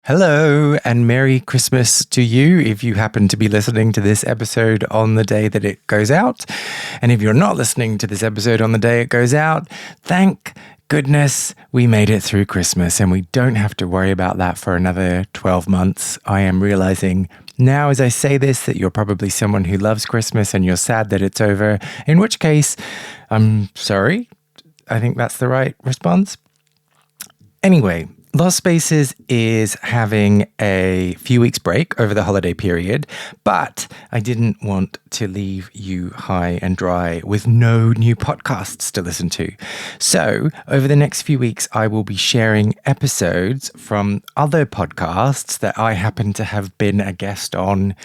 Hello and Merry Christmas to you if you happen to be listening to this episode on the day that it goes out. And if you're not listening to this episode on the day it goes out, thank goodness we made it through Christmas and we don't have to worry about that for another 12 months. I am realizing now as I say this that you're probably someone who loves Christmas and you're sad that it's over, in which case, I'm sorry. I think that's the right response. Anyway, Lost Spaces is having a few weeks break over the holiday period, but I didn't want to leave you high and dry with no new podcasts to listen to. So over the next few weeks, I will be sharing episodes from other podcasts that I happen to have been a guest on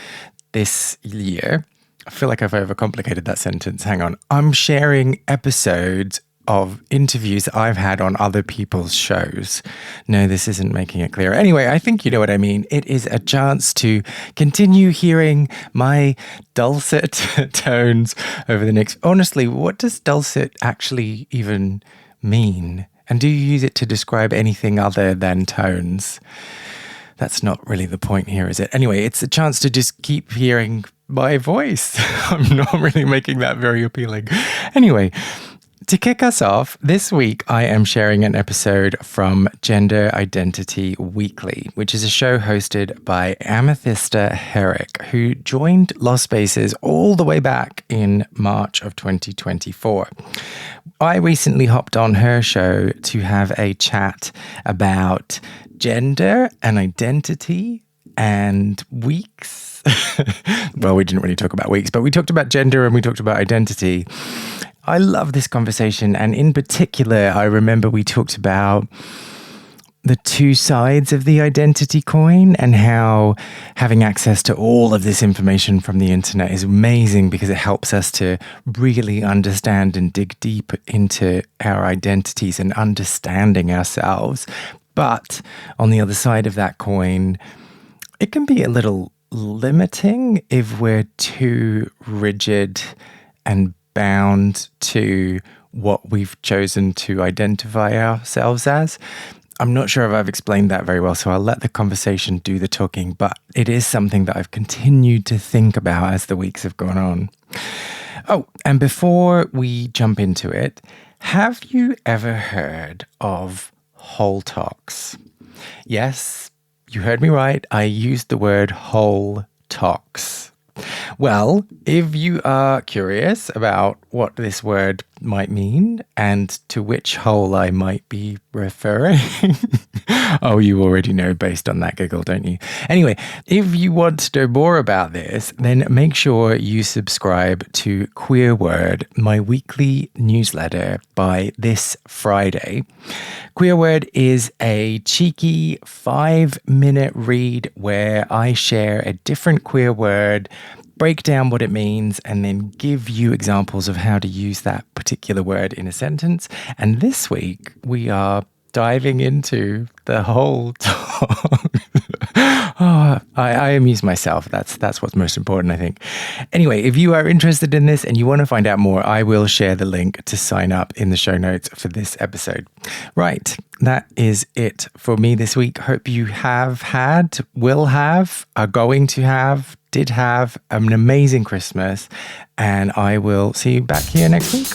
this year. I feel like I've overcomplicated that sentence. Hang on. I'm sharing episodes of interviews that I've had on other people's shows. No, this isn't making it clear. Anyway, I think you know what I mean. It is a chance to continue hearing my dulcet tones over the next... Honestly, what does dulcet actually even mean? And do you use it to describe anything other than tones? That's not really the point here, is it? Anyway, it's a chance to just keep hearing my voice. I'm not really making that very appealing. Anyway, to kick us off, this week I am sharing an episode from Gender Identity Weekly, which is a show hosted by Amethysta Herrick, who joined Lost Spaces all the way back in March of 2024. I recently hopped on her show to have a chat about gender and identity and weeks. Well, we didn't really talk about weeks, but we talked about gender and we talked about identity. I love this conversation, and in particular, I remember we talked about the two sides of the identity coin and how having access to all of this information from the internet is amazing because it helps us to really understand and dig deep into our identities and understanding ourselves. But on the other side of that coin, it can be a little limiting if we're too rigid and bound to what we've chosen to identify ourselves as. I'm not sure if I've explained that very well, so I'll let the conversation do the talking, but it is something that I've continued to think about as the weeks have gone on. Oh, and before we jump into it, have you ever heard of whole talks? Yes, you heard me right. I used the word whole talks. Well, if you are curious about what this word might mean and to which hole I might be referring, oh, you already know based on that giggle, don't you? Anyway, if you want to know more about this, then make sure you subscribe to Queer Word, my weekly newsletter, by this Friday. Queer Word is a cheeky 5-minute read where I share a different queer word, break down what it means, and then give you examples of how to use that particular word in a sentence. And this week, we are diving into the whole talk. I amuse myself. That's what's most important, I think. Anyway, if you are interested in this and you want to find out more, I will share the link to sign up in the show notes for this episode. Right, that is it for me this week. Hope you have had, will have, are going to have, did have an amazing Christmas, and I will see you back here next week.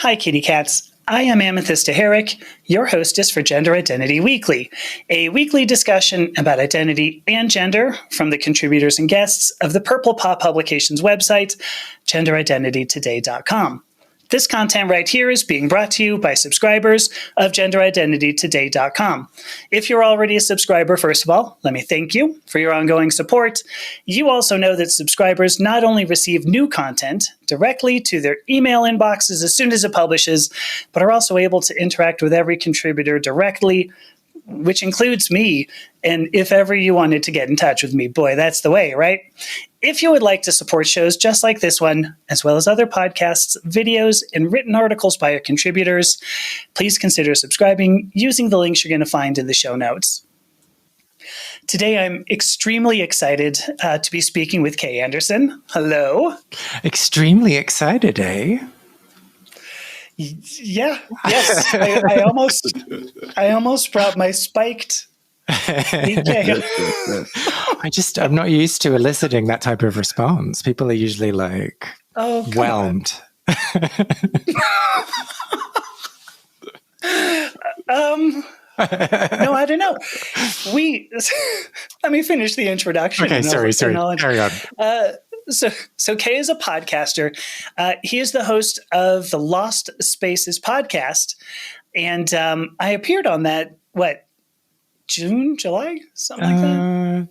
Hi, kitty cats. I am Amethysta Herrick, your hostess for Gender Identity Weekly, a weekly discussion about identity and gender from the contributors and guests of the Purple Paw Publications website, genderidentitytoday.com. This content right here is being brought to you by subscribers of genderidentitytoday.com. If you're already a subscriber, first of all, let me thank you for your ongoing support. You also know that subscribers not only receive new content directly to their email inboxes as soon as it publishes, but are also able to interact with every contributor directly, which includes me. And if ever you wanted to get in touch with me, boy, that's the way, right? If you would like to support shows just like this one, as well as other podcasts, videos, and written articles by our contributors, please consider subscribing using the links you're going to find in the show notes. Today, I'm extremely excited to be speaking with Kay Anderson. Hello. Extremely excited, eh? Yeah. Yes. I almost brought my spiked BK. I'm not used to eliciting that type of response. People are usually like, whelmed. No, I don't know. Let me finish the introduction. Okay, sorry. Carry on. So Kay is a podcaster. He is the host of the Lost Spaces podcast. And I appeared on that, June, July? Something like that?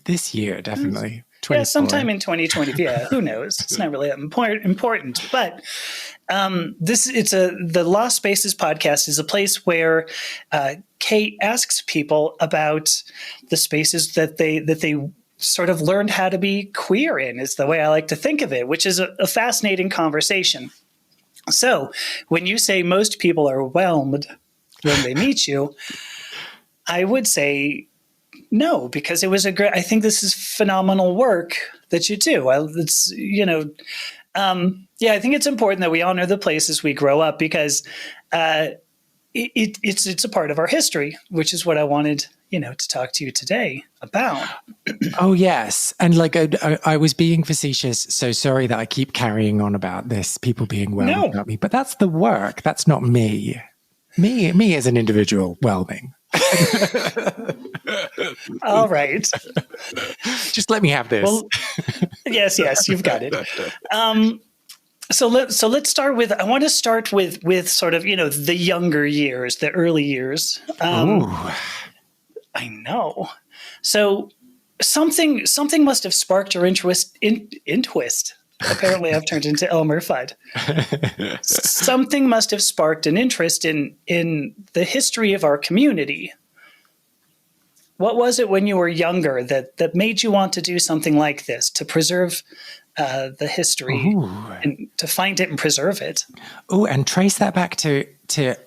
This year, definitely. Yeah, sometime in 2020. Yeah, who knows? It's not really that important. But the Lost Spaces podcast is a place where Kay asks people about the spaces that they sort of learned how to be queer in, is the way I like to think of it, which is a fascinating conversation. So when you say most people are whelmed when they meet you, I would say no, because it was I think this is phenomenal work that you do. I think it's important that we honor the places we grow up, because it's a part of our history, which is what I wanted, to talk to you today about. Oh, yes. And I was being facetious, so sorry that I keep carrying on about this, people being whelmed about me, but that's the work. That's not me. Me as an individual whelming. All right. Just let me have this. Well, yes, you've got it. So let's start with. I want to start with sort of the younger years, the early years. I know. So something must have sparked your interest in twist. Apparently, I've turned into Elmer Fudd. Something must have sparked an interest in the history of our community. What was it when you were younger that made you want to do something like this, to preserve the history and to find it and preserve it? Oh, and trace that back to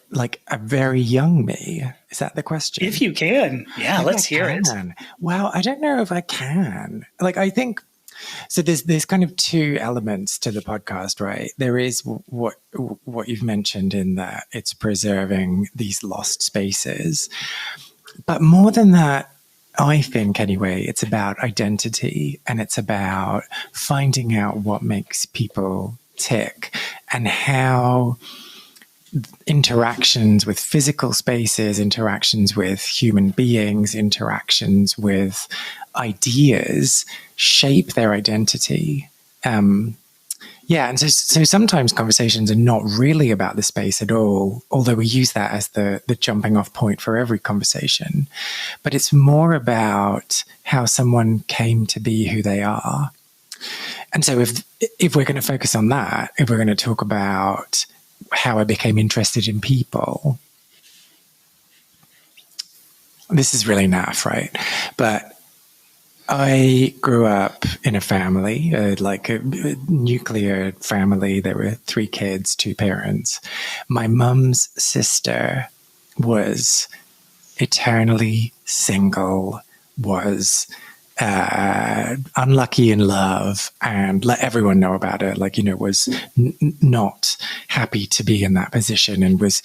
like a very young me. Is that the question? If you can. Yeah, let's hear it. Well, I don't know if I can. I think, so there's kind of two elements to the podcast, right? There is what you've mentioned in that it's preserving these lost spaces. But more than that, I think anyway, it's about identity, and it's about finding out what makes people tick, and how interactions with physical spaces, interactions with human beings, interactions with ideas shape their identity. And so sometimes conversations are not really about the space at all, although we use that as the jumping off point for every conversation. But it's more about how someone came to be who they are. And so if we're going to focus on that, if we're going to talk about how I became interested in people, this is really naff, right? But I grew up in a family, like a nuclear family. There were 3 kids, 2 parents. My mum's sister was eternally single, was unlucky in love, and let everyone know about it. Was not happy to be in that position, and was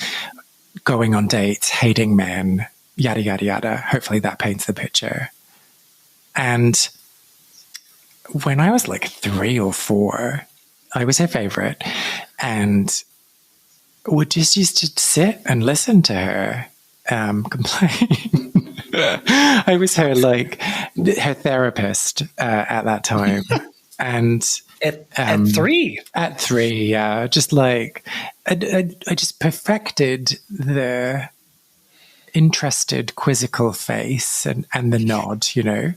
going on dates, hating men, yada, yada, yada. Hopefully that paints the picture. And when I was 3 or 4, I was her favorite, and would just used to sit and listen to her complain. I was her therapist at that time. And At 3? At 3, yeah. Just like, I just perfected the interested, quizzical face and the nod, you know.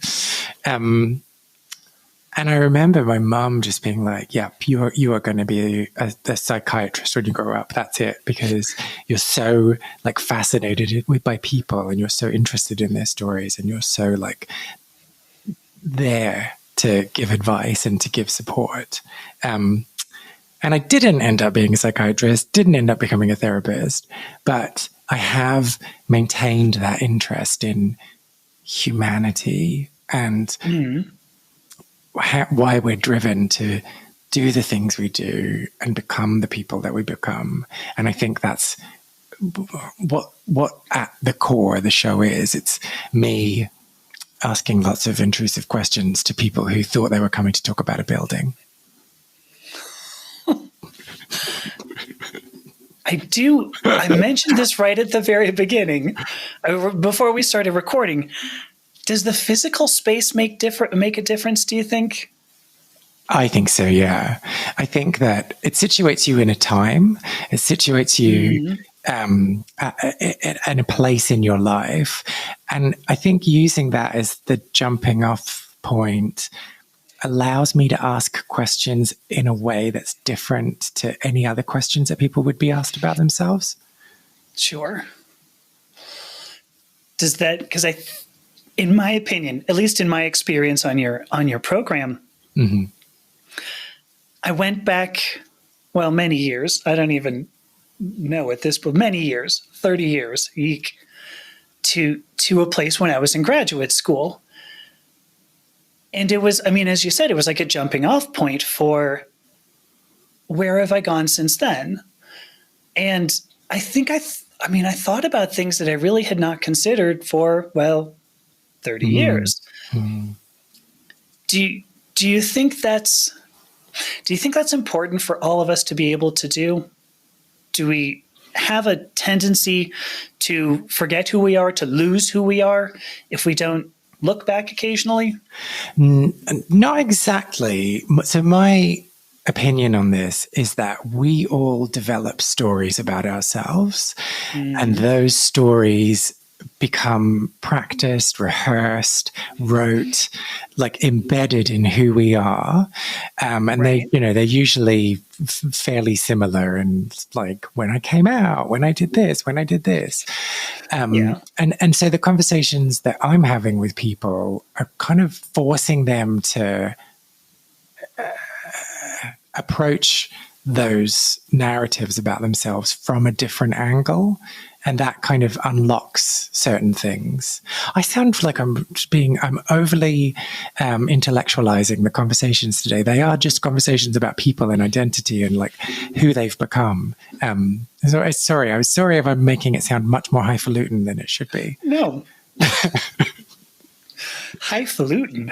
And I remember my mum just being like, "Yeah, you are going to be a psychiatrist when you grow up. That's it, because you're so like fascinated by people, and you're so interested in their stories, and you're so like there to give advice and to give support." And I didn't end up being a psychiatrist, didn't end up becoming a therapist, but I have maintained that interest in humanity and why we're driven to do the things we do and become the people that we become. And I think that's what at the core the show is. It's me asking lots of intrusive questions to people who thought they were coming to talk about a building. I mentioned this right at the very beginning, before we started recording. Does the physical space make a difference, do you think? I think so, yeah. I think that it situates you in a time. It situates you in a place in your life. And I think using that as the jumping off point allows me to ask questions in a way that's different to any other questions that people would be asked about themselves. Sure. Does that, because in my opinion, at least in my experience on your program, I went back, well, many years. I don't even know at this point, many years, 30 years, to a place when I was in graduate school. And it was, I mean, as you said, it was like a jumping off point for where have I gone since then? And I think I thought about things that I really had not considered for, well, 30 years. Do you think that's important for all of us to be able to do? Do we have a tendency to forget who we are, to lose who we are, if we don't look back occasionally? Not exactly. So my opinion on this is that we all develop stories about ourselves, and those stories become practiced, rehearsed, wrote, like embedded in who we are. And right. They're usually fairly similar. And like, when I came out, when I did this, when I did this. And so the conversations that I'm having with people are kind of forcing them to approach those narratives about themselves from a different angle. And that kind of unlocks certain things. I sound like I'm overly intellectualizing the conversations today. They are just conversations about people and identity and like who they've become. So I was sorry if I'm making it sound much more highfalutin than it should be. No. Highfalutin.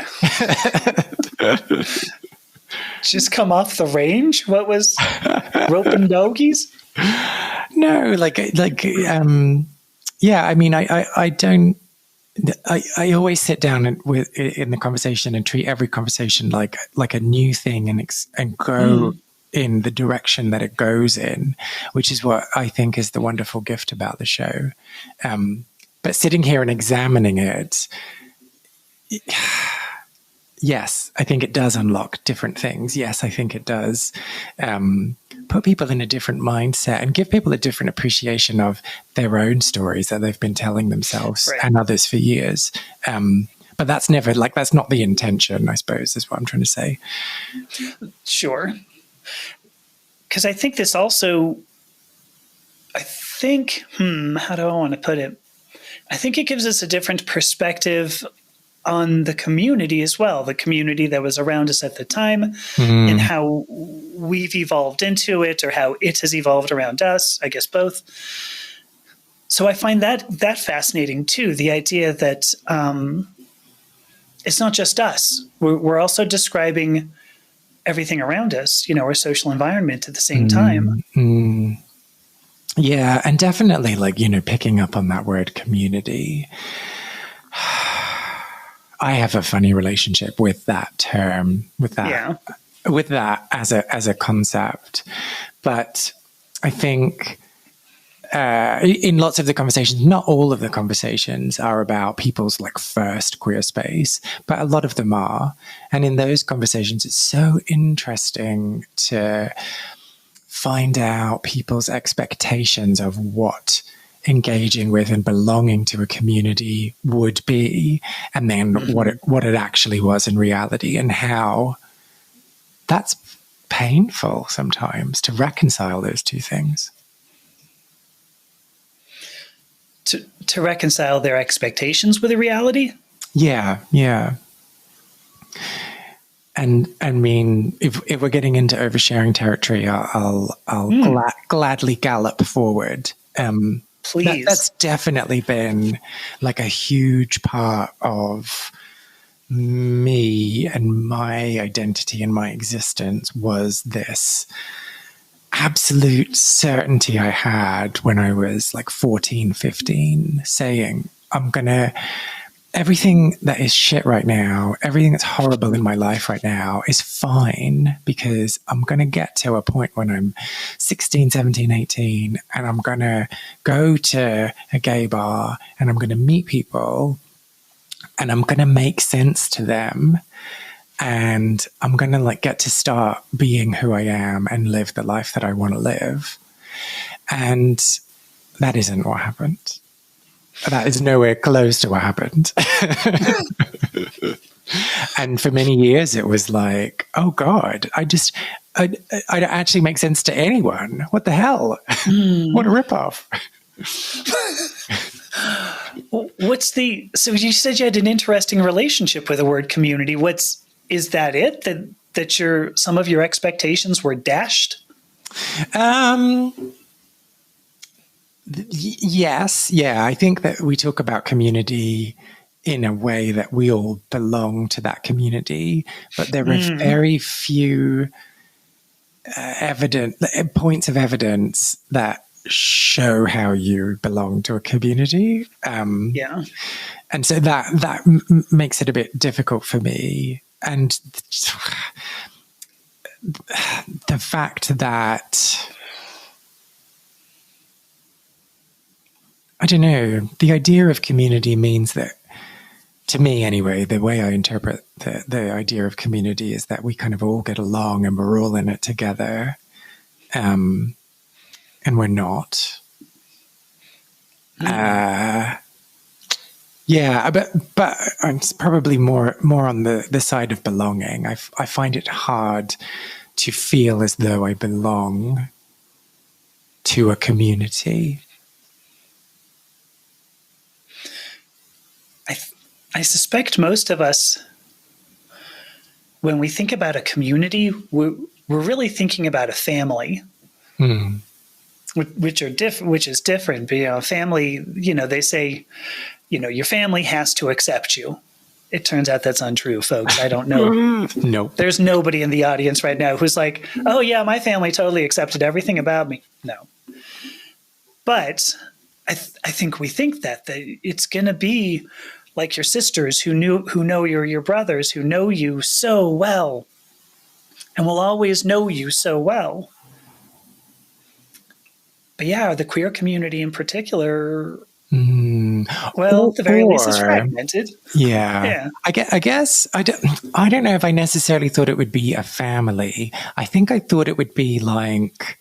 Just come off the range? What was roping doggies? No, yeah. I mean, I don't. I always sit down in the conversation and treat every conversation like a new thing and go in the direction that it goes in, which is what I think is the wonderful gift about the show. But sitting here and examining it. Yes, I think it does unlock different things. Yes, I think it does put people in a different mindset and give people a different appreciation of their own stories that they've been telling themselves and others for years. But that's not the intention, I suppose, is what I'm trying to say. Sure. Because I think this also, how do I want to put it? I think it gives us a different perspective on the community as well, the community that was around us at the time and how we've evolved into it or how it has evolved around us, I guess both. So I find that fascinating too, the idea that it's not just us. We're also describing everything around us, our social environment at the same time. Yeah, and definitely picking up on that word community. I have a funny relationship with that term, with that with that as a concept. But I think in lots of the conversations, not all of the conversations are about people's like first queer space, but a lot of them are. And in those conversations, it's so interesting to find out people's expectations of what engaging with and belonging to a community would be, and then what it actually was in reality, and how that's painful sometimes to reconcile those two things. To reconcile their expectations with the reality? Yeah. And I mean, if we're getting into oversharing territory, I'll gladly gallop forward. Please. That's definitely been like a huge part of me and my identity and my existence, was this absolute certainty I had when I was like 14, 15, saying, everything that is shit right now, everything that's horrible in my life right now is fine, because I'm going to get to a point when I'm 16, 17, 18, and I'm going to go to a gay bar and I'm going to meet people and I'm going to make sense to them. And I'm going to like get to start being who I am and live the life that I want to live. And that isn't what happened. That is nowhere close to what happened. And for many years, it was like, oh God, I don't actually make sense to anyone. What the hell? What a ripoff. So you said you had an interesting relationship with the word community. Is that it? That some of your expectations were dashed? Yes. Yeah. I think that we talk about community in a way that we all belong to that community, but there are very few points of evidence that show how you belong to a community. Yeah. And so that makes it a bit difficult for me. And the fact that, I don't know, the idea of community means that, to me anyway, the way I interpret the idea of community is that we kind of all get along and we're all in it together. And we're not. Yeah, but it's probably more on the side of belonging. I find it hard to feel as though I belong to a community. I suspect most of us, when we think about a community, we're really thinking about a family. Which is different. But, family, they say, your family has to accept you. It turns out that's untrue, folks. I don't know. Nope. There's nobody in the audience right now who's like, oh yeah, my family totally accepted everything about me. No. But I think we think that it's going to be like your sisters who know your brothers, who know you so well and will always know you so well. But yeah, the queer community in particular, well, at the very least, it's fragmented. Yeah. I guess I don't know if I necessarily thought it would be a family. I think I thought it would be like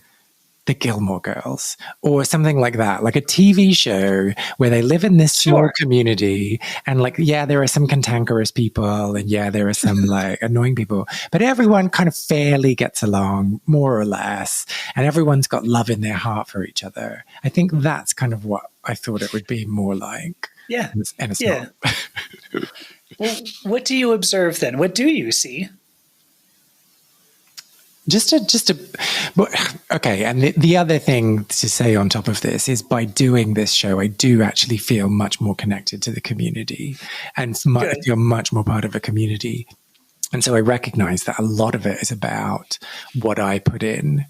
the Gilmore Girls or something like that, like a TV show where they live in this small community, and like, yeah, there are some cantankerous people and yeah, there are some like annoying people, but everyone kind of fairly gets along, more or less, and everyone's got love in their heart for each other. I think that's kind of what I thought it would be more like. Yeah. And it's not. Well, what do you observe then? What do you see? Okay. And the other thing to say on top of this is, by doing this show, I do actually feel much more connected to the community and feel much more part of a community. And so I recognize that a lot of it is about what I put in,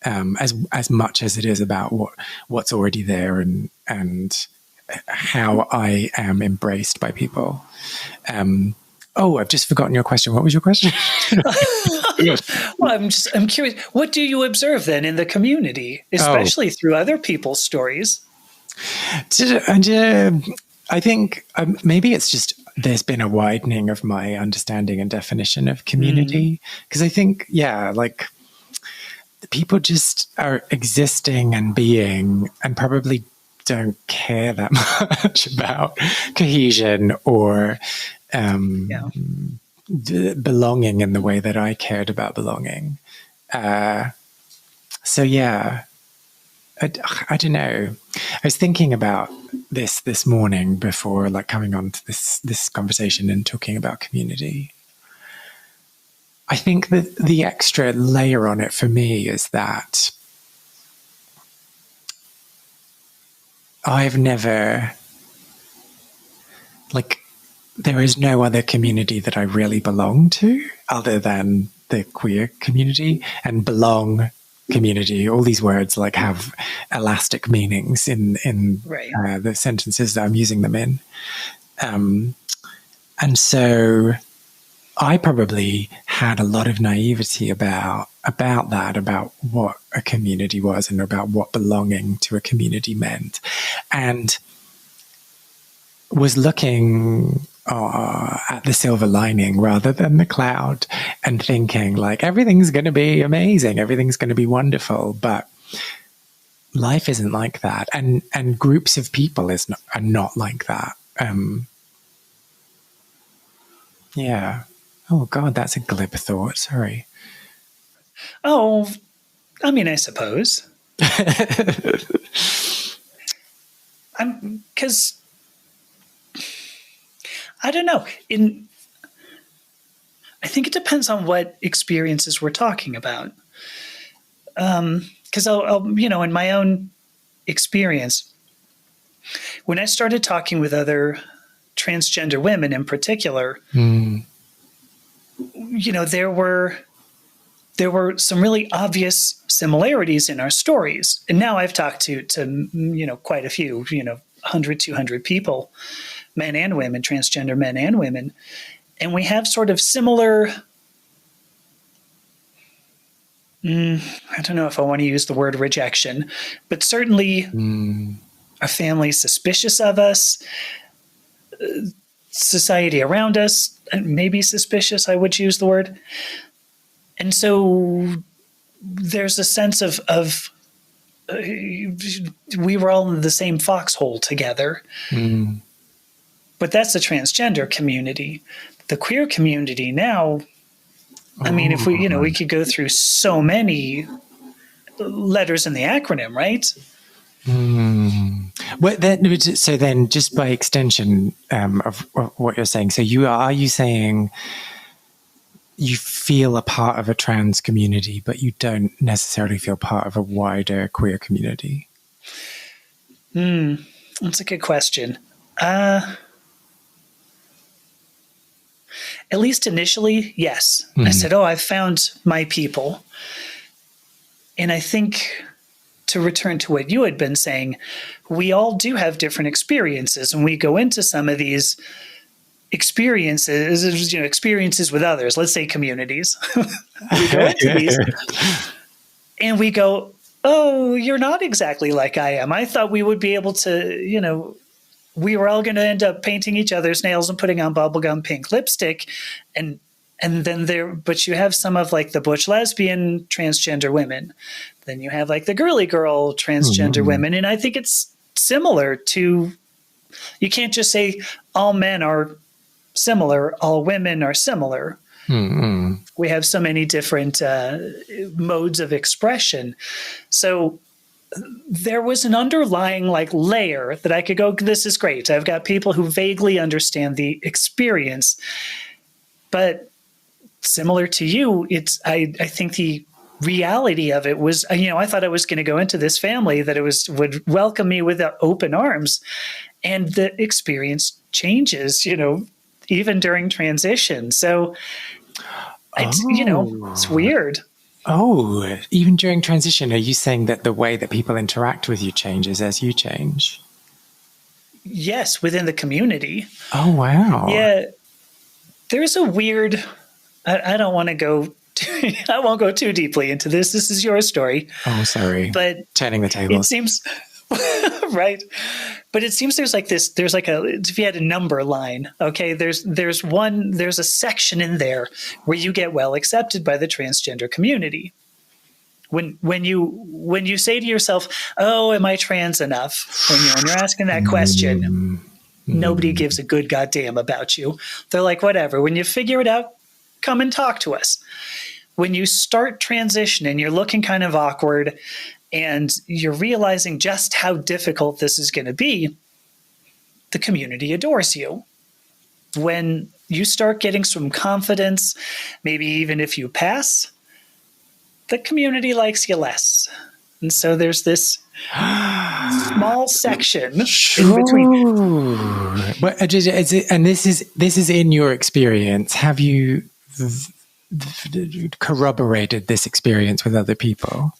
as much as it is about what's already there and how I am embraced by people. Oh, I've just forgotten your question. What was your question? Well, I'm curious. What do you observe then in the community, especially through other people's stories? I think maybe it's just there's been a widening of my understanding and definition of community. Because I think, like people just are existing and being and probably don't care that much about cohesion or belonging in the way that I cared about belonging. So yeah, I don't know. I was thinking about this morning before like coming on to this conversation and talking about community. I think that the extra layer on it for me is that I've never, like, there is no other community that I really belong to other than the queer community, and belong community. All these words like have elastic meanings in the sentences that I'm using them in. And so I probably had a lot of naivety about that, about what a community was and about what belonging to a community meant. And was looking at the silver lining rather than the cloud and thinking like everything's going to be amazing, everything's going to be wonderful. But life isn't like that. And groups of people are not like that. Yeah. Oh, God, that's a glib thought. Sorry. Oh, I mean, I suppose. Because I don't know. I think it depends on what experiences we're talking about. Because I'll, in my own experience, when I started talking with other transgender women in particular, there were some really obvious similarities in our stories. And now I've talked to quite a few, 100, 200 people, men and women, transgender men and women. And we have sort of similar, I don't know if I want to use the word rejection, but certainly our family's suspicious of us, society around us, maybe suspicious, I would use the word. And so there's a sense of we were all in the same foxhole together. But that's the transgender community. The queer community now, I mean, if we could go through so many letters in the acronym, right? So then just by extension of what you're saying, so are you saying you feel a part of a trans community, but you don't necessarily feel part of a wider queer community? That's a good question. At least initially, yes. I said, I've found my people. And I think, to return to what you had been saying, we all do have different experiences, and we go into some of these experiences with others, let's say communities. We go into these and we go, oh, you're not exactly like I am. I thought we would be able to, we were all going to end up painting each other's nails and putting on bubblegum pink lipstick. And then but you have some of like the butch lesbian transgender women. Then you have like the girly girl transgender women. And I think it's similar to, you can't just say all men are similar, all women are similar. We have so many different modes of expression. So there was an underlying like layer that I could go, this is great. I've got people who vaguely understand the experience. But similar to you, I think the reality of it was, I thought I was going to go into this family that would welcome me with open arms. And the experience changes, even during transition. So, it's weird. Oh, even during transition, are you saying that the way that people interact with you changes as you change? Yes, within the community. Oh, wow. Yeah. there's a weird, I don't want to go, I won't go too deeply into this. This is your story. Oh, sorry. But turning the it tables. seems, right. But it seems there's like this, there's like if you had a number line, okay, there's a section in there where you get well accepted by the transgender community. When you say to yourself, "Oh, am I trans enough?" When you're asking that question, nobody gives a good goddamn about you. They're like, whatever. When you figure it out, come and talk to us. When you start transitioning, you're looking kind of awkward and you're realizing just how difficult this is going to be, the community adores you. When you start getting some confidence, maybe even if you pass, the community likes you less. And so there's this small section in between. But and this is in your experience. Have you corroborated this experience with other people?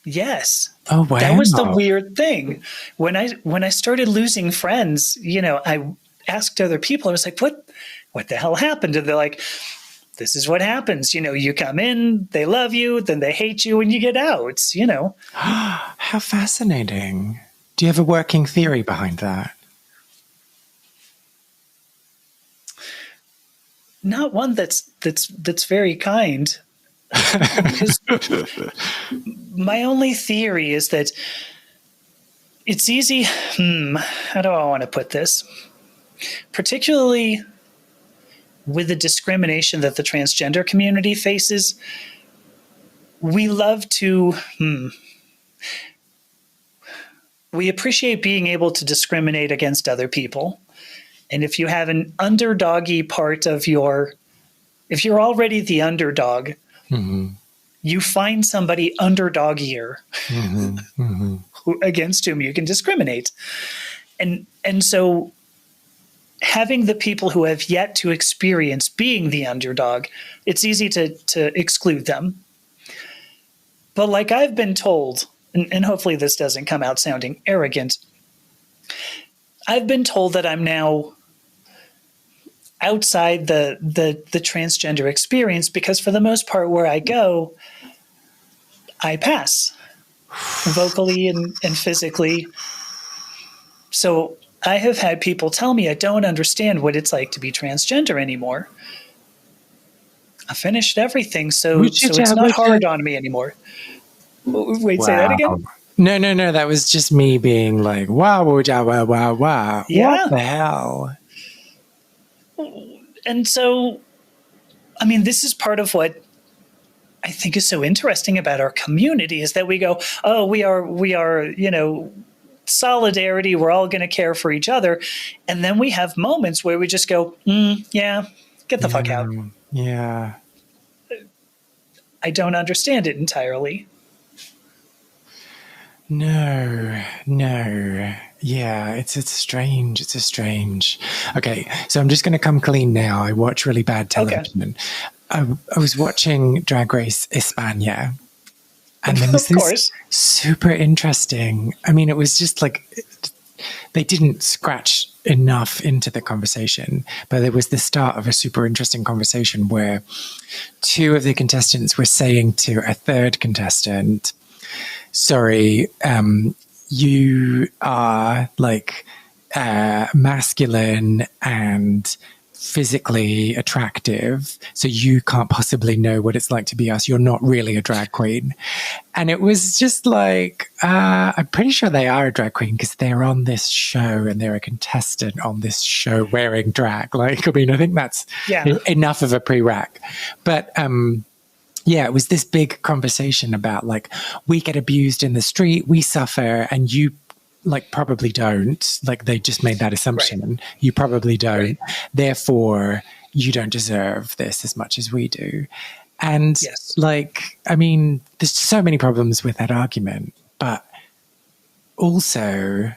Yes. Oh, wow. That was the weird thing. When I started losing friends, I asked other people, I was like, what the hell happened? And they're like, this is what happens. You come in, they love you, then they hate you, and you get out, How fascinating. Do you have a working theory behind that? Not one that's very kind. Because my only theory is that it's easy. How do I want to put this? Particularly with the discrimination that the transgender community faces, we love to. We appreciate being able to discriminate against other people. And if you have an underdoggy part of if you're already the underdog, you find somebody underdoggier against whom you can discriminate. And so having the people who have yet to experience being the underdog, it's easy to exclude them. But like I've been told, and hopefully this doesn't come out sounding arrogant, I've been told that I'm now outside the transgender experience because for the most part where I go, I pass vocally and physically. So I have had people tell me I don't understand what it's like to be transgender anymore. I finished everything, so it's not hard on me anymore. Wait, wow. Say that again? No. That was just me being like, wow. Yeah. What the hell? And so, I mean, this is part of what I think is so interesting about our community is that we go, oh, we are, solidarity. We're all going to care for each other. And then we have moments where we just go, get the fuck out. Yeah. I don't understand it entirely. No. Yeah, it's strange. It's a strange. Okay, so I'm just going to come clean now. I watch really bad television. Okay. I was watching Drag Race España, and there was this super interesting. I mean, it was just like they didn't scratch enough into the conversation, but there was the start of a super interesting conversation where two of the contestants were saying to a third contestant, sorry, you are like masculine and physically attractive, so you can't possibly know what it's like to be us. You're not really a drag queen. And it was just like, I'm pretty sure they are a drag queen because they're on this show and they're a contestant on this show wearing drag. Like, I mean, I think that's enough of a prereq. But yeah, it was this big conversation about like, we get abused in the street, we suffer, and you like probably don't. Like they just made that assumption. Right. You probably don't. Right. Therefore, you don't deserve this as much as we do. And like, I mean, there's so many problems with that argument, but also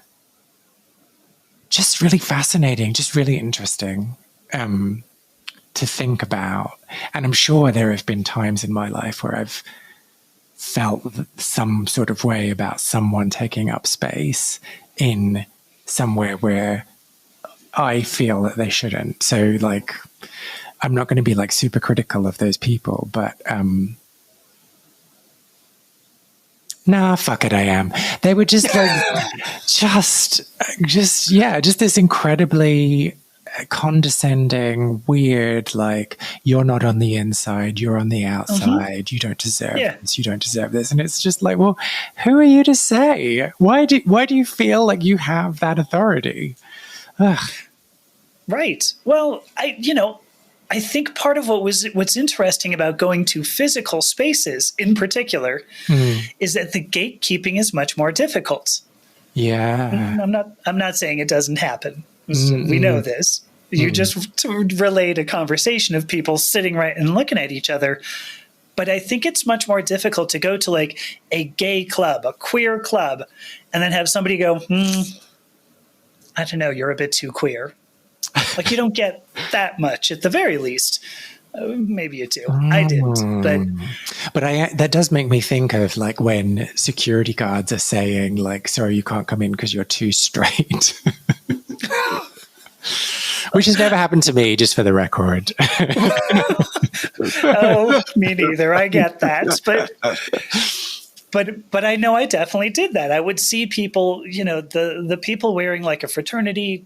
just really fascinating, just really interesting to think about. And I'm sure there have been times in my life where I've felt some sort of way about someone taking up space in somewhere where I feel that they shouldn't. So like, I'm not going to be like super critical of those people, but nah, fuck it, I am. They were just like, just this incredibly condescending, weird, like, you're not on the inside, you're on the outside, you don't deserve this, you don't deserve this. And it's just like, well, who are you to say? Why do you feel like you have that authority? Ugh. Right. Well, I think part of what's interesting about going to physical spaces in particular is that the gatekeeping is much more difficult. Yeah. I'm not saying it doesn't happen. We know this. You just relayed a conversation of people sitting right and looking at each other. But I think it's much more difficult to go to like a gay club, a queer club, and then have somebody go, I don't know, you're a bit too queer. Like, you don't get that much at the very least. Maybe you do. I didn't. But that does make me think of like when security guards are saying like, sorry, you can't come in because you're too straight. Which has never happened to me, just for the record. Oh, me neither. I get that. But I know I definitely did that. I would see people, the people wearing like a fraternity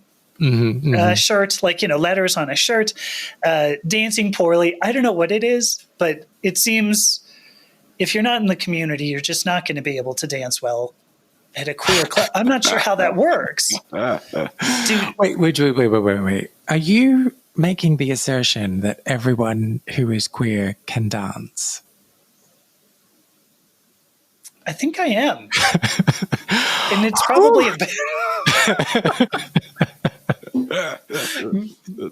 shirt, like, letters on a shirt, dancing poorly. I don't know what it is, but it seems if you're not in the community, you're just not going to be able to dance well at a queer club. I'm not sure how that works. Wait. Are you making the assertion that everyone who is queer can dance? I think I am. And it's probably a bit...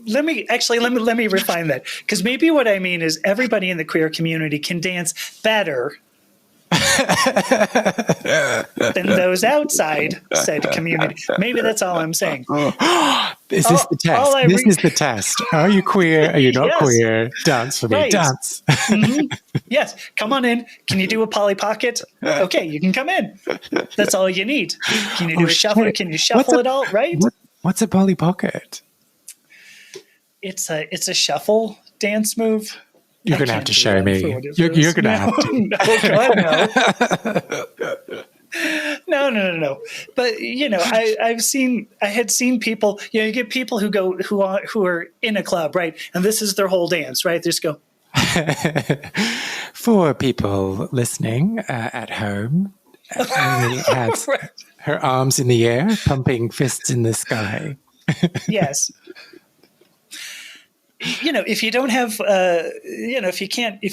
Let me refine that, because maybe what I mean is everybody in the queer community can dance better than those outside said community. Maybe that's all I'm saying. Is this the test? This is the test. Are you queer? Are you not queer? Dance for me. Right. Dance. Yes. Come on in. Can you do a Polly Pocket? Okay, you can come in. That's all you need. Can you do a shuffle? Can you shuffle it all? Right? What's a Polly Pocket? It's a shuffle dance move. You're going to have to show me. You're going to have to. No, God, no. No. But I had seen people. You get people who are in a club, right? And this is their whole dance, right? They just go. For people listening at home, Amy has her arms in the air, pumping fists in the sky. Yes. If you don't have, if you can't,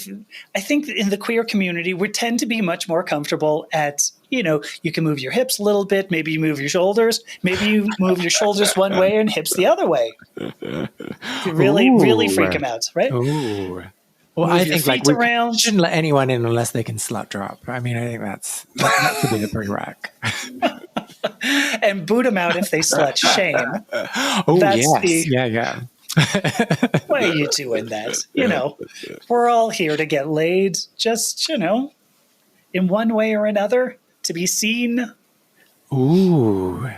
I think in the queer community, we tend to be much more comfortable at, you can move your hips a little bit. Maybe you move your shoulders. Maybe you move your shoulders one way and hips the other way. You really freak them out, right? Ooh. Well, I think like we shouldn't let anyone in unless they can slut drop. I mean, I think that could be the prereq. And boot them out if they slut shame. Oh, yes. Yeah. Why are you doing that? We're all here to get laid, just, in one way or another, to be seen. Ooh.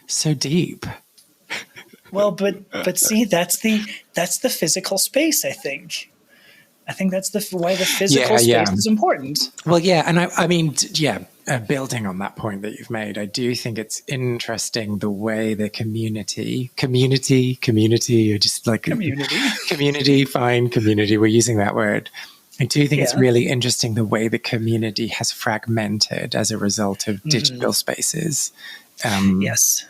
So deep. Well, but see, that's the physical space, I think. I think that's why the physical space is important. Well, yeah, and I mean, building on that point that you've made, I do think it's interesting the way the community, or just like community, fine, community, we're using that word. I do think it's really interesting the way the community has fragmented as a result of digital spaces. Yes.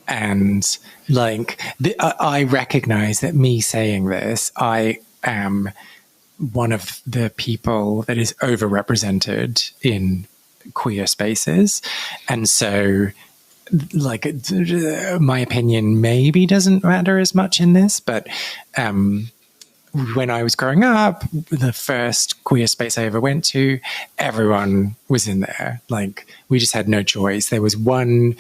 And like, I recognize that me saying this, I am one of the people that is overrepresented in queer spaces. And so, like, my opinion maybe doesn't matter as much in this, but when I was growing up, the first queer space I ever went to, everyone was in there. Like, we just had no choice. There was one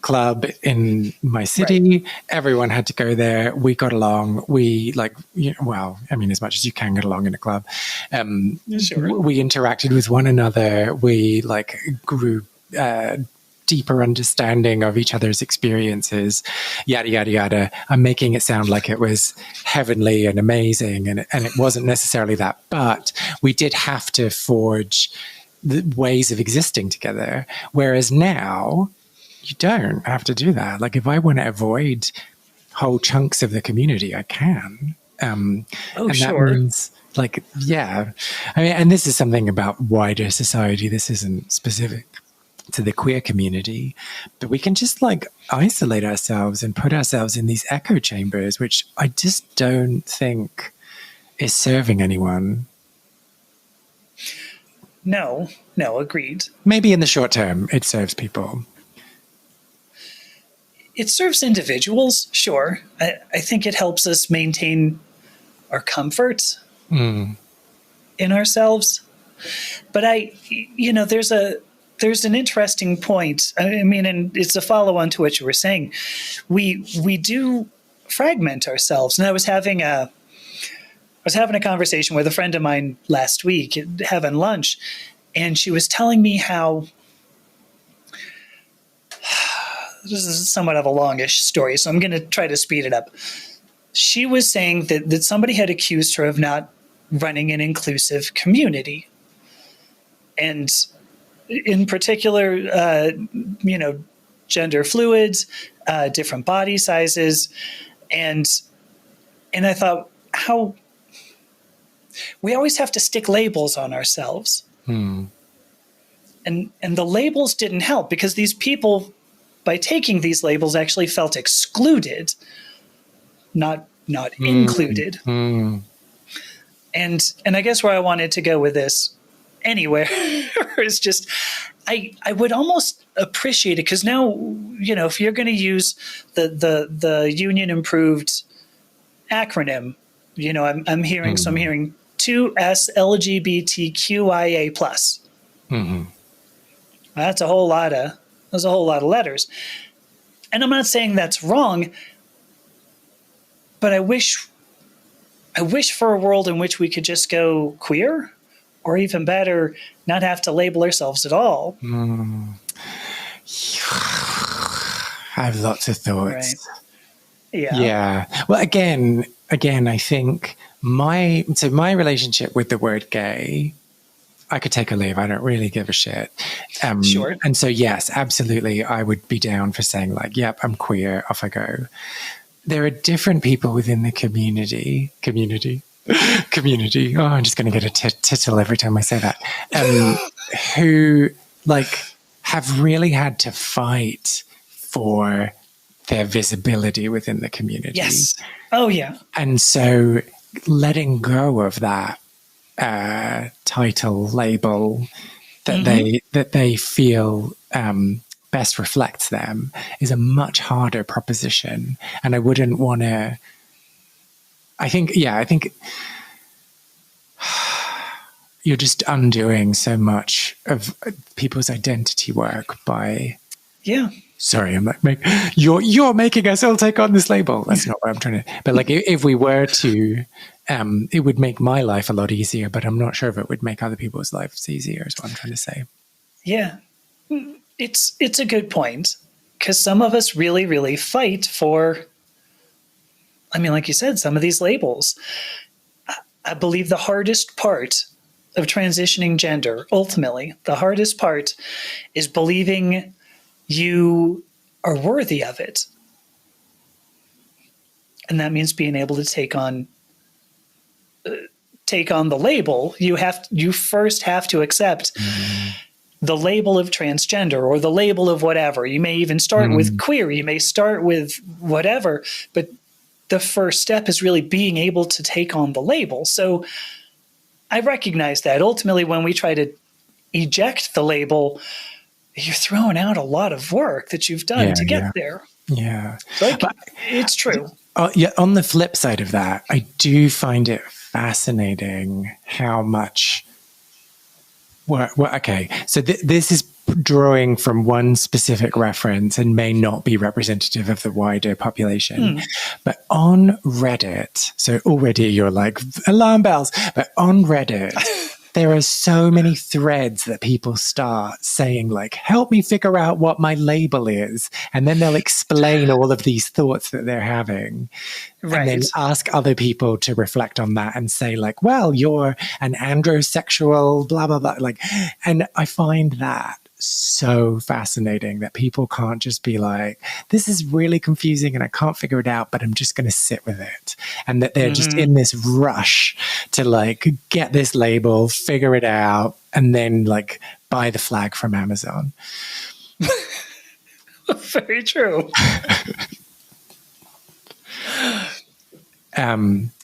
club in my city. Right. Everyone had to go there. We got along. We as much as you can get along in a club. Sure. We interacted with one another. We grew deeper understanding of each other's experiences, yada, yada, yada. I'm making it sound like it was heavenly and amazing, and it wasn't necessarily that. But we did have to forge the ways of existing together. Whereas now, you don't have to do that. Like, if I want to avoid whole chunks of the community, I can. And sure. That means, like, yeah. I mean, and this is something about wider society. This isn't specific to the queer community, but we can just like isolate ourselves and put ourselves in these echo chambers, which I just don't think is serving anyone. No, agreed. Maybe in the short term, it serves people. It serves individuals, sure. I think it helps us maintain our comfort in ourselves. But there's an interesting point. I mean, and it's a follow-on to what you were saying. We do fragment ourselves. And I was having a conversation with a friend of mine last week, having lunch, and she was telling me how this is somewhat of a longish story, so I'm going to try to speed it up. She was saying that somebody had accused her of not running an inclusive community. And in particular, gender fluids, different body sizes. And I thought, how we always have to stick labels on ourselves. And the labels didn't help, because these people, by taking these labels, actually felt excluded, not included. And I guess where I wanted to go with this anywhere is just, I would almost appreciate it, because now, if you're going to use the union improved acronym, I'm hearing 2S LGBTQIA+. That's a whole lot of letters. And I'm not saying that's wrong, but I wish for a world in which we could just go queer, or even better, not have to label ourselves at all. I have lots of thoughts. Right. Yeah. Well, again, I think my relationship with the word gay, I could take or leave. I don't really give a shit. Sure. And so, yes, absolutely, I would be down for saying like, yep, I'm queer, off I go. There are different people within the community. Oh, I'm just going to get a tittle every time I say that. Who like have really had to fight for their visibility within the community. Yes. Oh, yeah. And so letting go of that title label that they feel best reflects them is a much harder proposition. And I wouldn't want to. I think you're just undoing so much of people's identity work by. Yeah. Sorry, I'm like, you're making us all take on this label. That's not what I'm trying to. But like, if we were to, it would make my life a lot easier. But I'm not sure if it would make other people's lives easier. Is what I'm trying to say. Yeah, it's a good point, because some of us really, really fight for. I mean, like you said, some of these labels. I believe the hardest part of transitioning gender, ultimately, the hardest part is believing you are worthy of it. And that means being able to take on the label. You first have to accept the label of transgender, or the label of whatever. You may even start with queer. You may start with whatever, but the first step is really being able to take on the label. So I recognize that ultimately when we try to eject the label, you're throwing out a lot of work that you've done to get there. Yeah. It's true. On the flip side of that, I do find it fascinating how much. Okay, so this is drawing from one specific reference and may not be representative of the wider population. But on Reddit, so already you're like, alarm bells, but on Reddit, there are so many threads that people start saying, like, help me figure out what my label is. And then they'll explain all of these thoughts that they're having. And then Right. ask other people to reflect on that and say, like, well, you're an androsexual, blah, blah, blah. Like, and I find that so fascinating that people can't just be like, this is really confusing and I can't figure it out, but I'm just going to sit with it. And that they're just in this rush to like get this label, figure it out, and then like buy the flag from Amazon. Very true.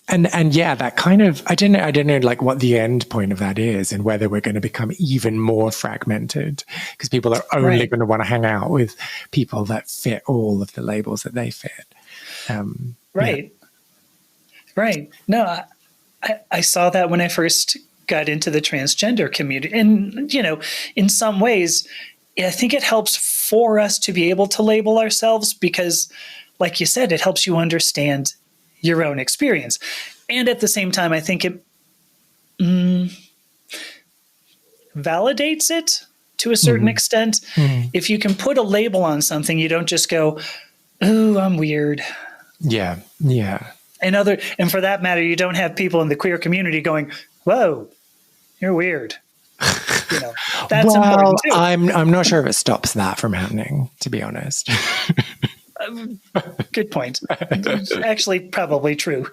And yeah, that kind of, I don't know like what the end point of that is and whether we're going to become even more fragmented because people are only going to want to hang out with people that fit all of the labels that they fit. Right. Yeah. Right. No, I saw that when I first got into the transgender community. And, you know, in some ways, I think it helps for us to be able to label ourselves because, like you said, it helps you understand your own experience. And at the same time, I think it validates it to a certain extent. If you can put a label on something, you don't just go, "Ooh, I'm weird." Yeah. Yeah. And for that matter, you don't have people in the queer community going, "Whoa, you're weird." You know, that's important too. I'm not sure if it stops that from happening, to be honest. Good point. Actually, probably true.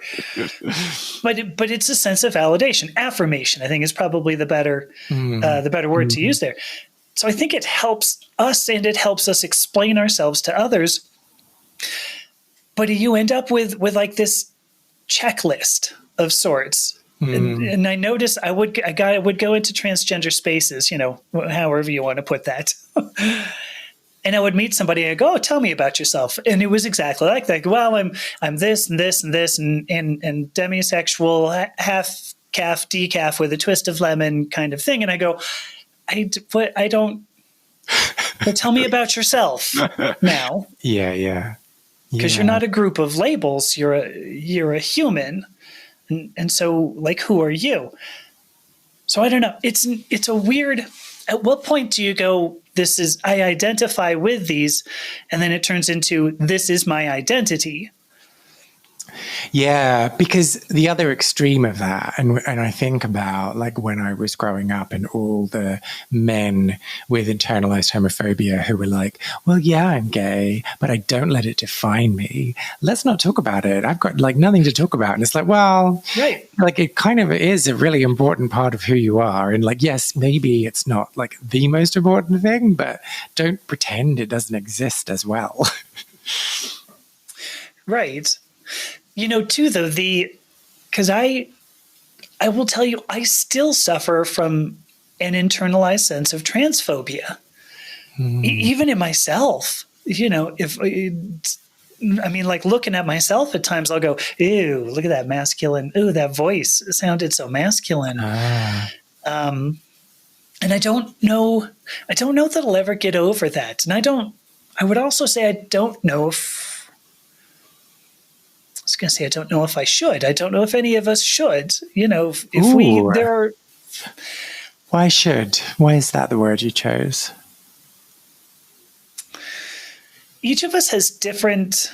But it's a sense of validation, affirmation. I think is probably the better word to use there. So I think it helps us, and it helps us explain ourselves to others. But you end up with like this checklist of sorts. And I noticed I would go into transgender spaces, you know, however you want to put that. And I would meet somebody and I go, "Oh, tell me about yourself." And it was exactly like that. Well, I'm this and this and this and demisexual, half calf, decaf with a twist of lemon kind of thing. And I go, I don't. But tell me about yourself now. Yeah. Because you're not a group of labels. You're a human. And so, like, who are you? So I don't know. It's a weird. At what point do you go, I identify with these, and then it turns into, this is my identity? Yeah, because the other extreme of that, and I think about like when I was growing up and all the men with internalized homophobia who were like, well, yeah, I'm gay, but I don't let it define me. Let's not talk about it. I've got like nothing to talk about. And it's like, well, right. Like it kind of is a really important part of who you are. And like, yes, maybe it's not like the most important thing, but don't pretend it doesn't exist as well. Right. You know, too, though, because I will tell you, I still suffer from an internalized sense of transphobia, even in myself. You know, like looking at myself at times, I'll go, "Ew, look at that masculine. Ooh, that voice sounded so masculine." And I don't know that I'll ever get over that. And I would also say I don't know if. I was going to say, I don't know if I should. I don't know if any of us should. You know, Why should? Why is that the word you chose? Each of us has different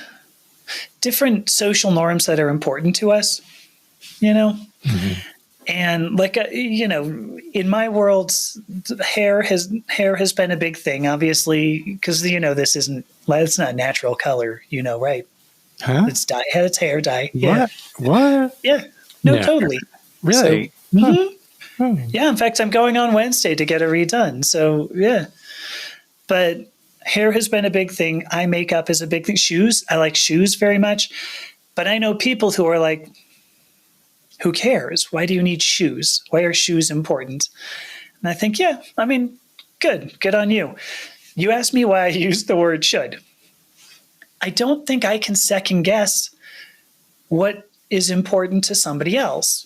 social norms that are important to us, you know? And like, you know, in my world, hair has been a big thing, obviously, because, you know, it's not natural color, you know, right? Huh? It's dye. It's hair dye. Yeah. What? Yeah. No, totally. Really? So, yeah. In fact, I'm going on Wednesday to get it redone. So yeah. But hair has been a big thing. Eye makeup is a big thing. Shoes. I like shoes very much. But I know people who are like, who cares? Why do you need shoes? Why are shoes important? And I think, yeah, I mean, good on you. You asked me why I used the word should. I don't think I can second guess what is important to somebody else.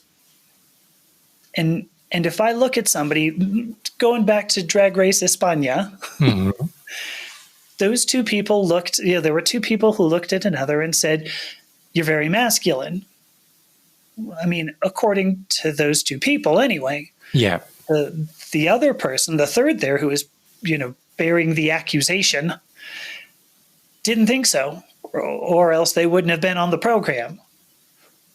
And if I look at somebody, going back to Drag Race España, those two people there were two people who looked at another and said, "You're very masculine." I mean, according to those two people anyway. Yeah. The other person, the third there, who is, bearing the accusation, didn't think so, or else they wouldn't have been on the program.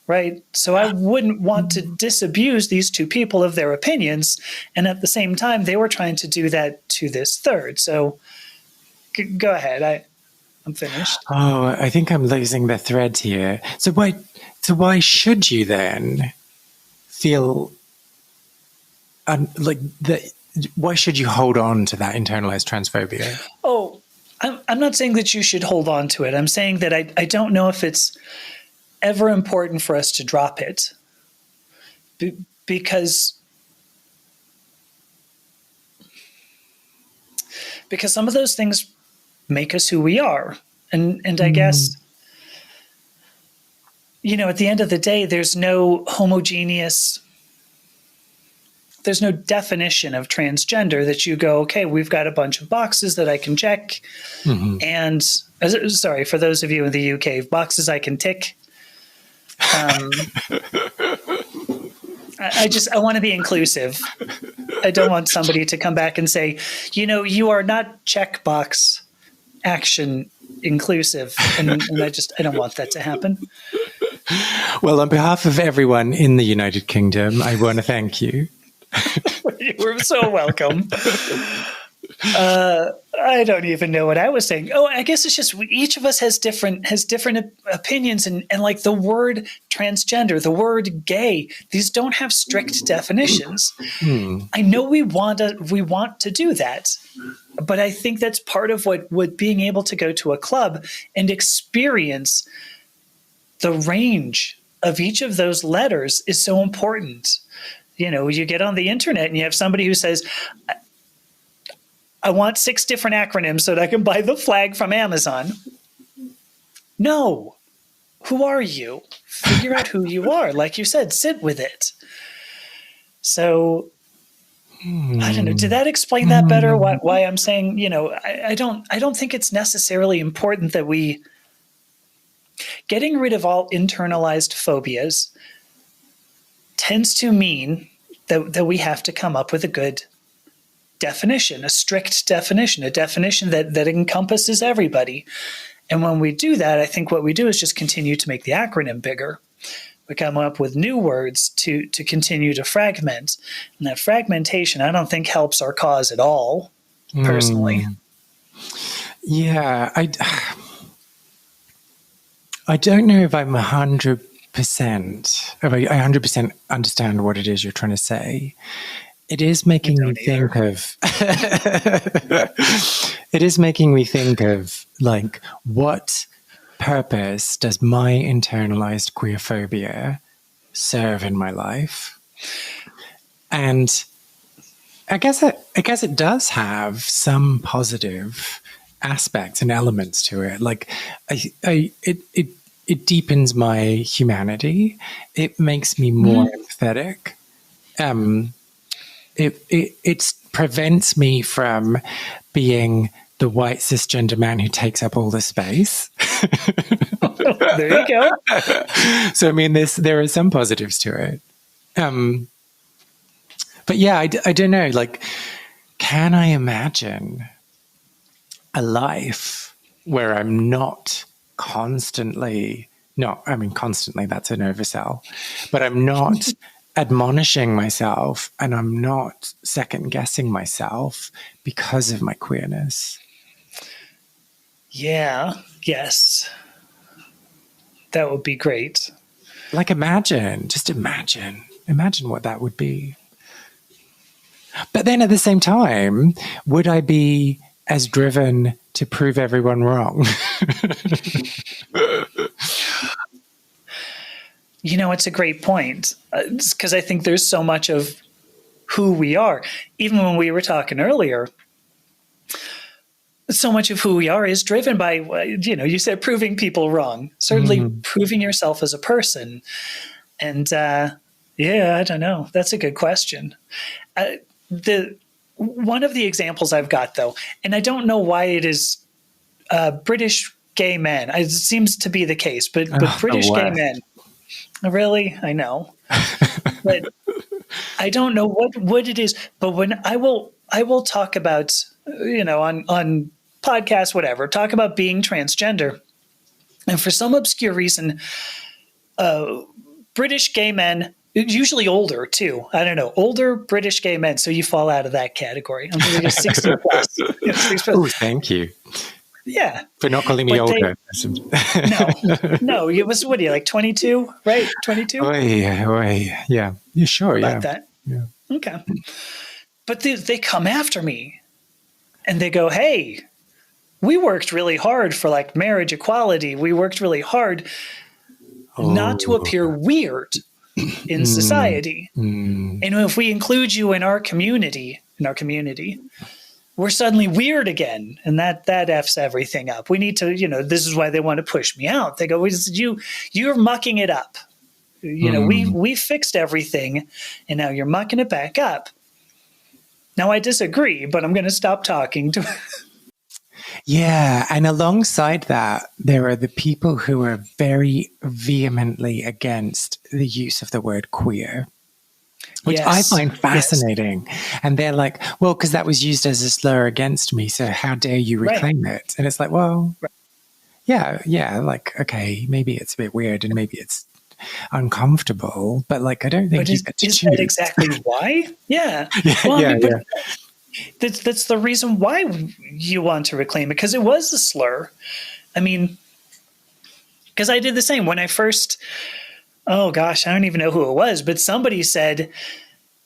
Right. So I wouldn't want to disabuse these two people of their opinions. And at the same time, they were trying to do that to this third. So go ahead. I'm finished. Oh, I think I'm losing the thread here. So why should you then feel like that? Why should you hold on to that internalized transphobia? Oh, I'm not saying that you should hold on to it. I'm saying that I don't know if it's ever important for us to drop it, because some of those things make us who we are. And I guess, at the end of the day, there's no definition of transgender that you go, okay, we've got a bunch of boxes that I can check. Mm-hmm. And sorry, for those of you in the UK, boxes I can tick. I want to be inclusive. I don't want somebody to come back and say, you are not checkbox action inclusive. And I don't want that to happen. Well, on behalf of everyone in the United Kingdom, I want to thank you. You're so welcome. I don't even know what I was saying. Oh, I guess it's just each of us has different opinions, and like the word transgender, the word gay, these don't have strict definitions. I know we want to do that, but I think that's part of what being able to go to a club and experience the range of each of those letters is so important. You get on the internet and you have somebody who says, I want 6 different acronyms so that I can buy the flag from Amazon. No. Who are you? Figure out who you are. Like you said, sit with it. So, I don't know. Did that explain that better? Why I'm saying, I don't think it's necessarily important that we getting rid of all internalized phobias tends to mean that we have to come up with a good definition, a strict definition, a definition that encompasses everybody. And when we do that, I think what we do is just continue to make the acronym bigger. We come up with new words to continue to fragment. And that fragmentation, I don't think helps our cause at all, personally. Yeah, I don't know if I'm 100%, if I 100% understand what it is you're trying to say. It is making me think of like, what purpose does my internalized queerphobia serve in my life? And I guess it does have some positive aspects and elements to it. Like it deepens my humanity. It makes me more empathetic. It prevents me from being the white cisgender man who takes up all the space. There you go. So, I mean, there are some positives to it. But yeah, I don't know. Like, can I imagine a life where I'm not constantly, that's an oversell, but I'm not admonishing myself and I'm not second guessing myself because of my queerness? Yeah. Yes. That would be great. Like, imagine what that would be. But then at the same time, would I be as driven to prove everyone wrong? It's a great point, because I think there's so much of who we are. Even when we were talking earlier, so much of who we are is driven by, you said proving people wrong. Certainly proving yourself as a person. And I don't know. That's a good question. One of the examples I've got, though, and I don't know why it is British gay men. It seems to be the case, but British gay men. Really? I know. But I don't know what it is, but when I will talk about, on podcasts, whatever, talk about being transgender. And for some obscure reason, British gay men, usually older too. I don't know, older British gay men. So you fall out of that category. I'm thinking 60 plus. 60 plus. Oh, thank you. Yeah. For not calling me older. No. It was, what are you, like 22, right? 22? Oh, yeah. Yeah, sure. About that. Yeah. Okay. But they come after me and they go, hey, we worked really hard for like marriage equality. We worked really hard not to appear weird in society. And if we include you in our community, we're suddenly weird again. And that F's everything up. We need to, this is why they want to push me out. They go, you're mucking it up. We fixed everything and now you're mucking it back up. Now I disagree, but I'm going to stop talking to Yeah, and alongside that, there are the people who are very vehemently against the use of the word queer, which I find fascinating. Yes. And they're like, well, because that was used as a slur against me, so how dare you reclaim it? And it's like, well, yeah, like, okay, maybe it's a bit weird and maybe it's uncomfortable, but like, I don't think you get to choose. Is that exactly why? Yeah. That's the reason why you want to reclaim it, because it was a slur. I mean, because I did the same when I first, oh gosh, I don't even know who it was, but somebody said,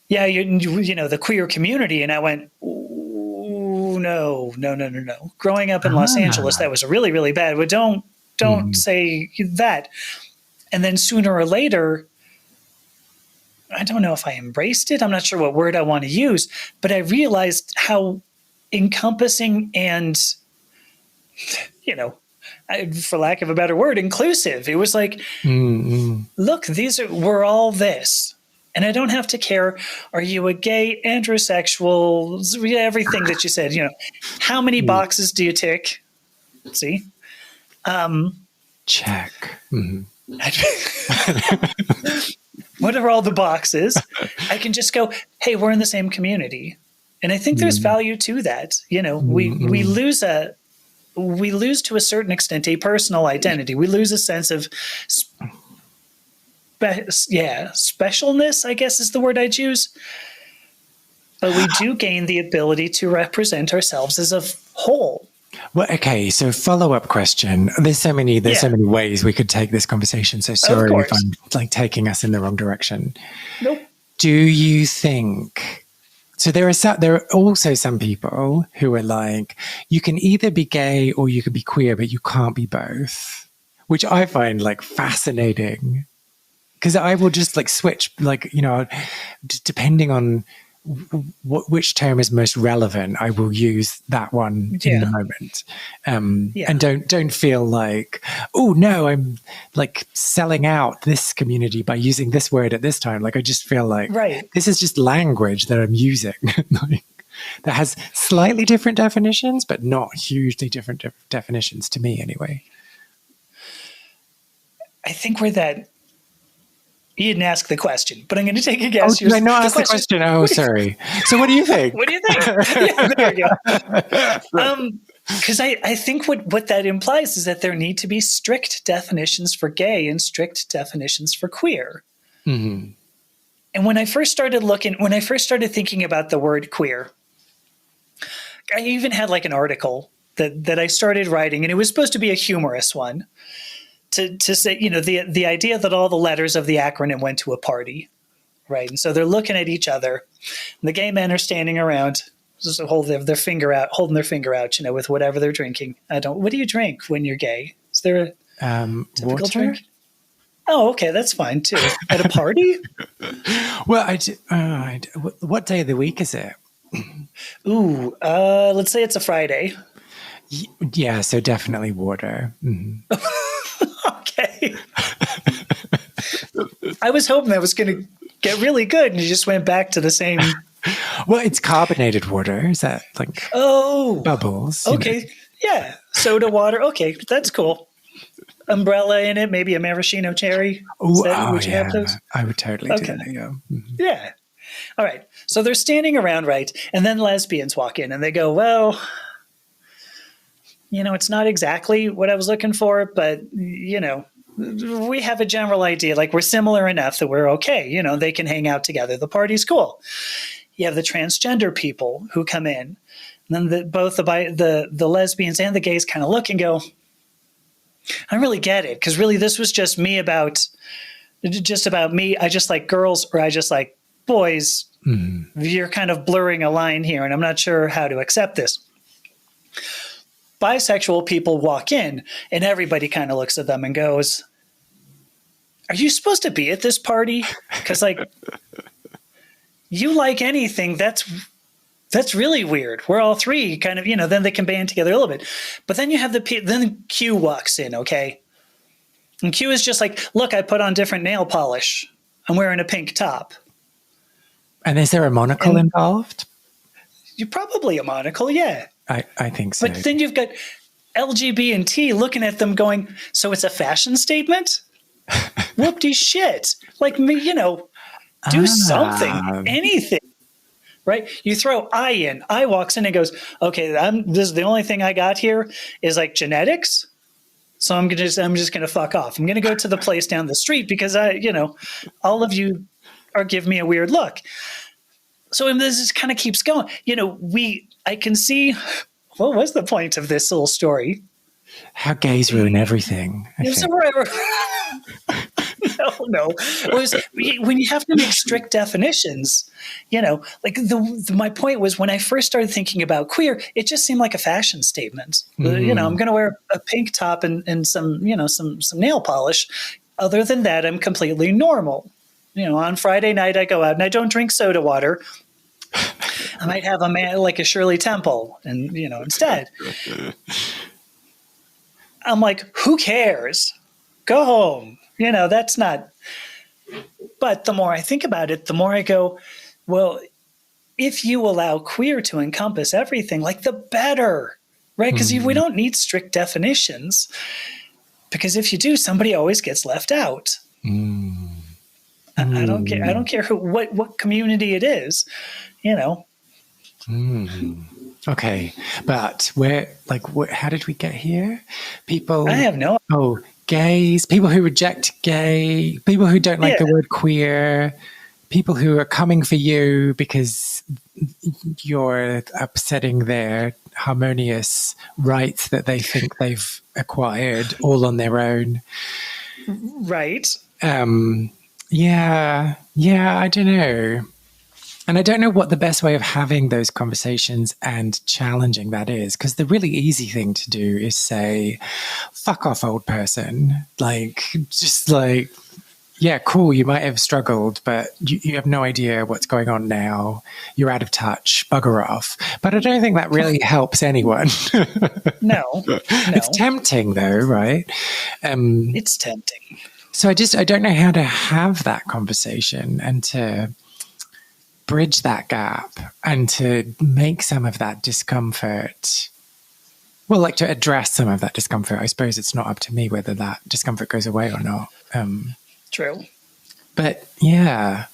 yeah, the queer community. And I went, no. Growing up in Los Angeles, that was really, really bad. But don't say that. And then sooner or later, I don't know if I embraced it. I'm not sure what word I want to use, but I realized how encompassing and, for lack of a better word, inclusive. It was like, look, we're all this. And I don't have to care, are you a gay, androsexual, everything that you said, how many boxes do you tick? See? Check. Mm-hmm. What are all the boxes? I can just go, hey, we're in the same community. And I think there's value to that. We lose to a certain extent a personal identity. We lose a sense of specialness, I guess is the word I'd use. But we do gain the ability to represent ourselves as a whole. Well, okay, so follow-up question. There's so many ways we could take this conversation. So sorry if I'm like taking us in the wrong direction. Nope. Do you think so? There are also some people who are like, you can either be gay or you can be queer, but you can't be both, which I find like fascinating. Because I will just like switch, like, depending on which term is most relevant, I will use that one in the moment. And don't feel like, oh no, I'm like selling out this community by using this word at this time. Like, I just feel like this is just language that I'm using like, that has slightly different definitions, but not hugely different definitions to me anyway. I think we're that. You didn't ask the question, but I'm going to take a guess. Did I not ask the question? Oh, sorry. So what do you think? What do you think? Yeah, there you go. Because I think what that implies is that there need to be strict definitions for gay and strict definitions for queer. Mm-hmm. And when I first started thinking about the word queer, I even had like an article that I started writing, and it was supposed to be a humorous one. To say, the idea that all the letters of the acronym went to a party, right? And so they're looking at each other. And the gay men are standing around, just holding their finger out, with whatever they're drinking. What do you drink when you're gay? Is there a typical water? Drink? Oh, okay, that's fine too. At a party? Well, what day of the week is it? Ooh, let's say it's a Friday. Yeah, so definitely water. Mm-hmm. Okay. I was hoping that was going to get really good, and you just went back to the same. Well, it's carbonated water. Is that like bubbles? Okay. Yeah. Soda water. Okay. That's cool. Umbrella in it, maybe a maraschino cherry. Would you have those? I would totally do that. Yeah. Mm-hmm. Yeah. All right. So they're standing around, right? And then lesbians walk in and they go, well, it's not exactly what I was looking for, but, we have a general idea. Like we're similar enough that we're okay. They can hang out together. The party's cool. You have the transgender people who come in. And then both the lesbians and the gays kind of look and go, I don't really get it. Because really, this was just about me. I just like girls or I just like boys. You're kind of blurring a line here, and I'm not sure how to accept this. Bisexual people walk in, and everybody kind of looks at them and goes, are you supposed to be at this party? Because, like, you like anything, that's really weird. We're all three kind of, then they can band together a little bit. But then you have then Q walks in, okay? And Q is just like, look, I put on different nail polish. I'm wearing a pink top. And is there a monocle involved? You're probably a monocle, yeah. I think so. But then you've got LGBT looking at them going, so it's a fashion statement? Whoop-de shit. Like, do something, anything, right? You throw I in. I walks in and goes, okay, this is the only thing I got here is like genetics. So I'm just going to fuck off. I'm going to go to the place down the street because all of you are giving me a weird look. So this just kind of keeps going. I can see, what was the point of this little story? How gays ruin everything. No. It was when you have to make strict definitions, like my point was when I first started thinking about queer, it just seemed like a fashion statement. I'm going to wear a pink top and some nail polish. Other than that, I'm completely normal. On Friday night, I go out and I don't drink soda water. I might have a man like a Shirley Temple and, instead. I'm like, who cares? Go home. That's not. But the more I think about it, the more I go, well, if you allow queer to encompass everything, like the better, right? Because we don't need strict definitions. Because if you do, somebody always gets left out. I don't care. I don't care what community it is, Okay, but how did we get here? People. I have no. Oh, gays. People who reject gay. People who don't like the word queer. People who are coming for you because you're upsetting their harmonious rights that they think they've acquired all on their own. Right. Yeah, I don't know. And I don't know what the best way of having those conversations and challenging that is, because the really easy thing to do is say, fuck off, old person. Yeah, cool, you might have struggled, but you have no idea what's going on now. You're out of touch, bugger off. But I don't think that really helps anyone. No. It's tempting though, right? It's tempting. So I don't know how to have that conversation and to bridge that gap and to make some of that discomfort, to address some of that discomfort. I suppose it's not up to me whether that discomfort goes away or not. True. But yeah,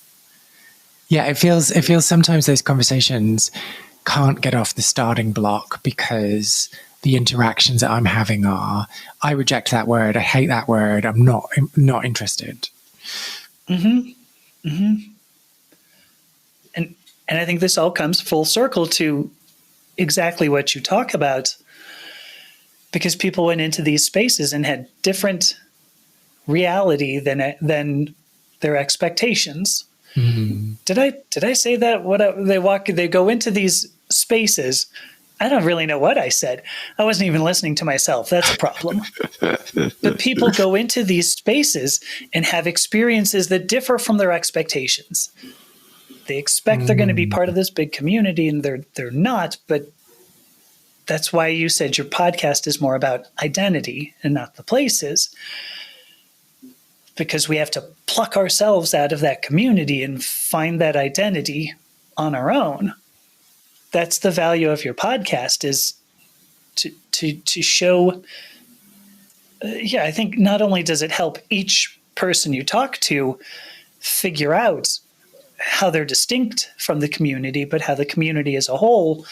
it feels sometimes those conversations can't get off the starting block because the interactions that I'm having are, I reject that word, I hate that word, I'm not interested. And I think this all comes full circle to exactly what you talk about, because people went into these spaces and had different reality than their expectations. Did I say that? They go into these spaces. I don't really know what I said. I wasn't even listening to myself. That's a problem. But people go into these spaces and have experiences that differ from their expectations. They expect they're going to be part of this big community, and they're not. But that's why you said your podcast is more about identity and not the places, because we have to pluck ourselves out of that community and find that identity on our own. That's the value of your podcast, is to show. I think not only does it help each person you talk to figure out how they're distinct from the community, but how the community as a whole,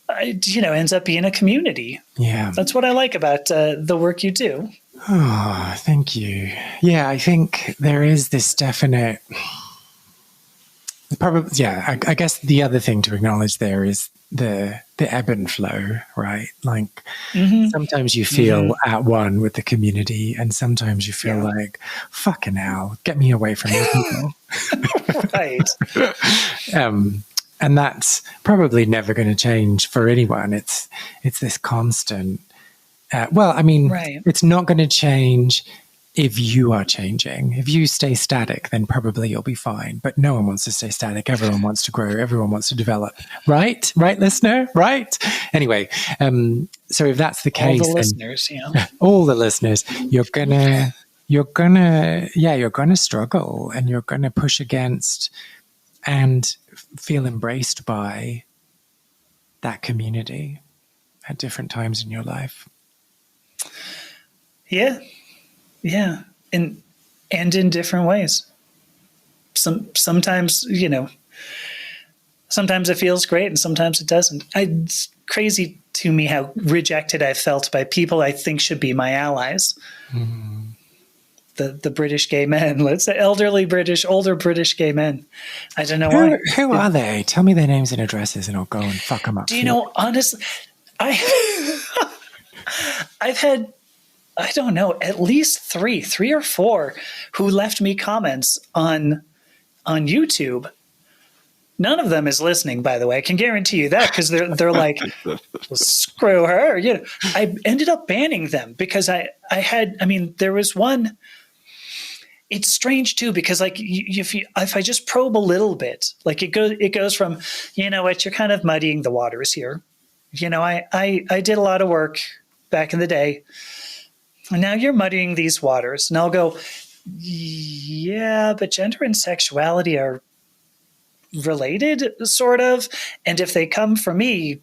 ends up being a community. Yeah. That's what I like about the work you do. Oh, thank you. Yeah, I think there is this definite. Probably, yeah. I guess the other thing to acknowledge there is the ebb and flow, right? Like sometimes you feel at one with the community, and sometimes you feel like, fucking hell, get me away from these people. Right. And that's probably never going to change for anyone. It's this constant. Right. It's not going to change if you are changing. If you stay static, then probably you'll be fine. But no one wants to stay static. Everyone wants to grow. Everyone wants to develop. Right? Right, listener? Right? Anyway, so if that's the case, all the listeners, all the listeners, you're gonna struggle, and you're gonna push against and feel embraced by that community at different times in your life. Yeah. Yeah. And in different ways. Sometimes, sometimes it feels great and sometimes it doesn't. It's crazy to me how rejected I felt by people I think should be my allies. The British gay men, let's say older British gay men. I don't know why. Who are they? Tell me their names and addresses and I'll go and fuck them up. Do you know, honestly, I've had, I don't know, at least three or four who left me comments on YouTube. None of them is listening, by the way. I can guarantee you that, because they're like, well, screw her. I ended up banning them because there was one. It's strange too, because like if I just probe a little bit, like it goes from, you know what, you're kind of muddying the waters here. I did a lot of work back in the day, and now you're muddying these waters. And I'll go, yeah, but gender and sexuality are related, sort of. And if they come from me,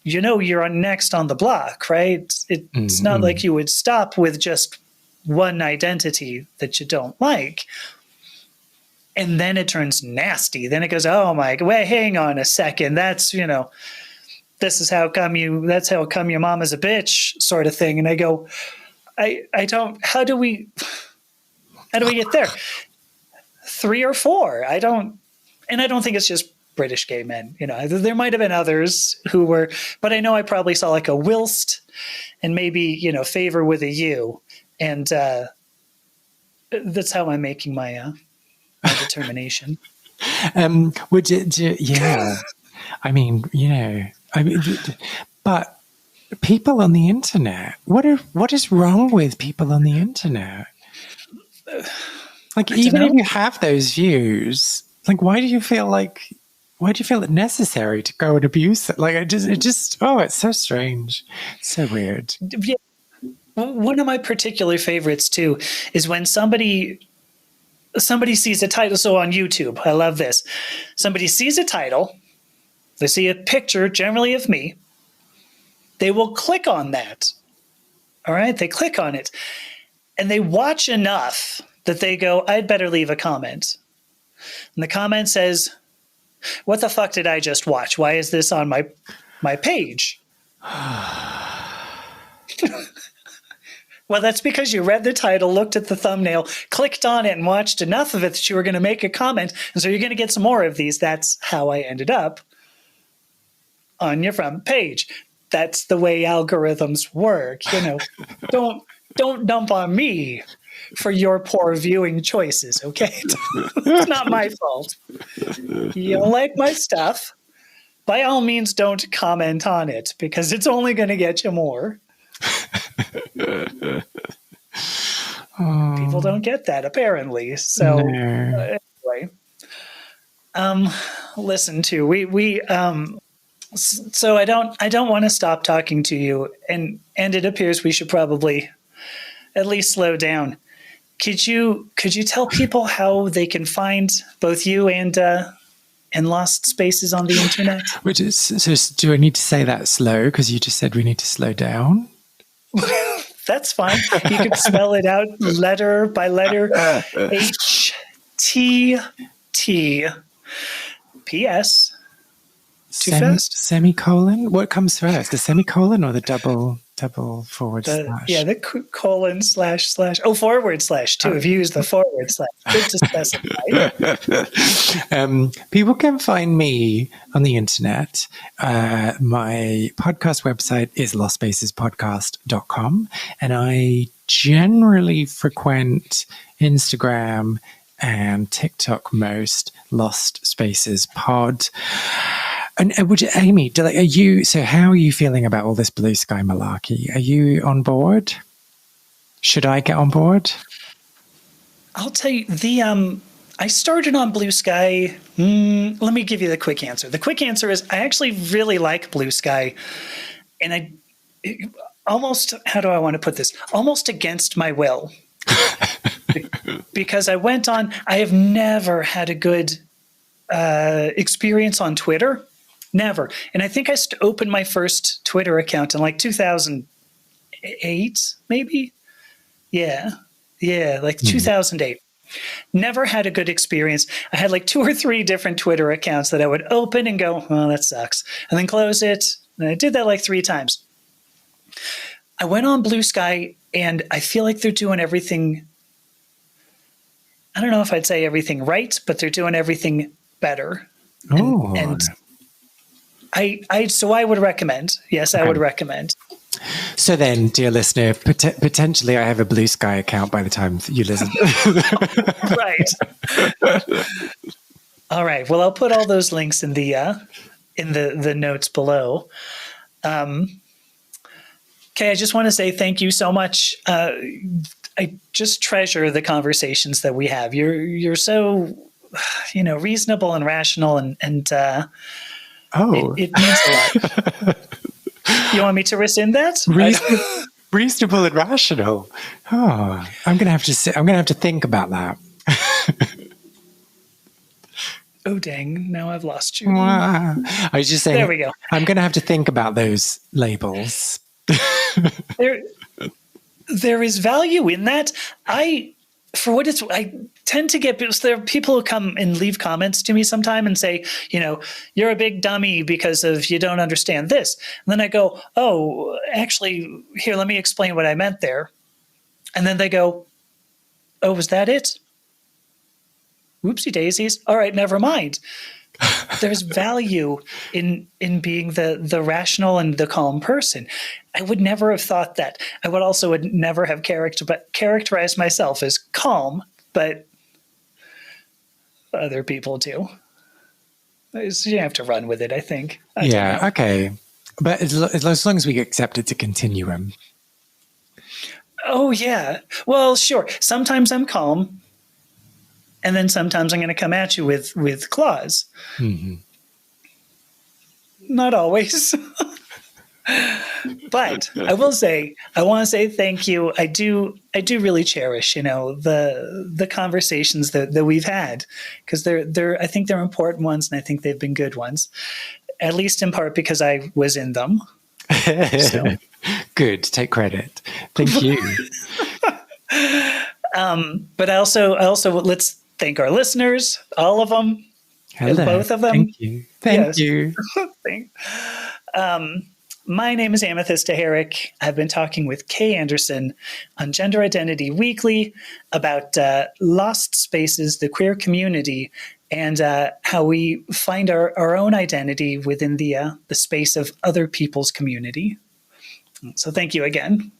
you're next on the block, right? It's not like you would stop with just one identity that you don't like. And then it turns nasty. Then it goes, oh my, wait, hang on a second. That's, that's how come your mom is a bitch, sort of thing. And I go, I don't, how do we get there? 3 or 4. I don't think it's just British gay men. There might have been others who were, but I know I probably saw like a whilst and maybe, favor with a U. And that's how I'm making my determination. Yeah. But people on the internet, what is wrong with people on the internet? Like, even if you have those views, like, why do you feel it necessary to go and abuse it? Like, it's so strange. It's so weird. Yeah. One of my particular favorites too is when somebody sees a title. So on YouTube, I love this. Somebody sees a title, they see a picture generally of me, they will click on that. All right, they click on it and they watch enough that they go, I'd better leave a comment. And the comment says, what the fuck did I just watch? Why is this on my page? Well, that's because you read the title, looked at the thumbnail, clicked on it, and watched enough of it that you were going to make a comment. And so you're going to get some more of these. That's how I ended up on your front page. That's the way algorithms work. Don't dump on me for your poor viewing choices, okay? It's not my fault. You don't like my stuff, by all means, don't comment on it, because it's only going to get you more. People don't get that, apparently. So anyway, listen to we so I don't want to stop talking to you, and it appears we should probably at least slow down. Could you tell people how they can find both you and Lost Spaces on the internet? So do I need to say that slow, because you just said we need to slow down? That's fine. You could spell it out letter by letter. HTTPS. T. P.S. Too fast? Semicolon? What comes first, the semicolon or the double forward slash? Yeah, the colon slash. Oh, forward slash too. If you use the forward slash, good to specify. People can find me on the internet. My podcast website is lostspacesPodcast.com, and I generally frequent Instagram and TikTok most, Lost Spaces Pod. And Amy, how are you feeling about all this blue sky malarkey? Are you on board? Should I get on board? I'll tell you, I started on Blue Sky. Let me give you the quick answer. The quick answer is I actually really like Blue Sky. And almost, how do I want to put this? Almost against my will. Because I have never had a good experience on Twitter. Never. And I think I opened my first Twitter account in like 2008, maybe? Yeah, like 2008. Never had a good experience. I had like 2 or 3 different Twitter accounts that I would open and go, oh, that sucks, and then close it. And I did that like 3 times. I went on Blue Sky, and I feel like they're doing everything. I don't know if I'd say everything right, but they're doing everything better. And I would recommend. Yes, I would recommend. So then, dear listener, potentially I have a Blue Sky account by the time you listen. Right. All right. Well, I'll put all those links in the notes below. Okay, I just want to say thank you so much. I just treasure the conversations that we have. You're so, reasonable and rational, and it means a lot. You want me to rescind that? Reasonable and rational. Oh, I'm gonna have to think about that. Oh dang! Now I've lost you. I was just saying. There we go. I'm gonna have to think about those labels. There is value in that. I tend to get, because there are people who come and leave comments to me sometime and say, you're a big dummy because of you don't understand this. And then I go, oh, actually, here, let me explain what I meant there. And then they go, oh, was that it? Whoopsie daisies. All right, never mind. There's value in being the rational and the calm person. I would never have thought that. I would never have characterized myself as calm, but other people do. You have to run with it, I think. Yeah, okay. But as long as we accept it's a continuum. Oh, yeah. Well, sure. Sometimes I'm calm. And then sometimes I'm going to come at you with claws. Mm-hmm. Not always. But I want to say thank you. I do really cherish, the conversations that we've had, because I think they're important ones, and I think they've been good ones, at least in part because I was in them. So. Good. Take credit. Thank you. But also let's thank our listeners, all of them. Hello. Both of them. Thank you. Thank you. My name is Amethyst Herrick. I've been talking with Kay Anderson on Gender Identity Weekly about lost spaces, the queer community, and how we find our own identity within the space of other people's community. So thank you again.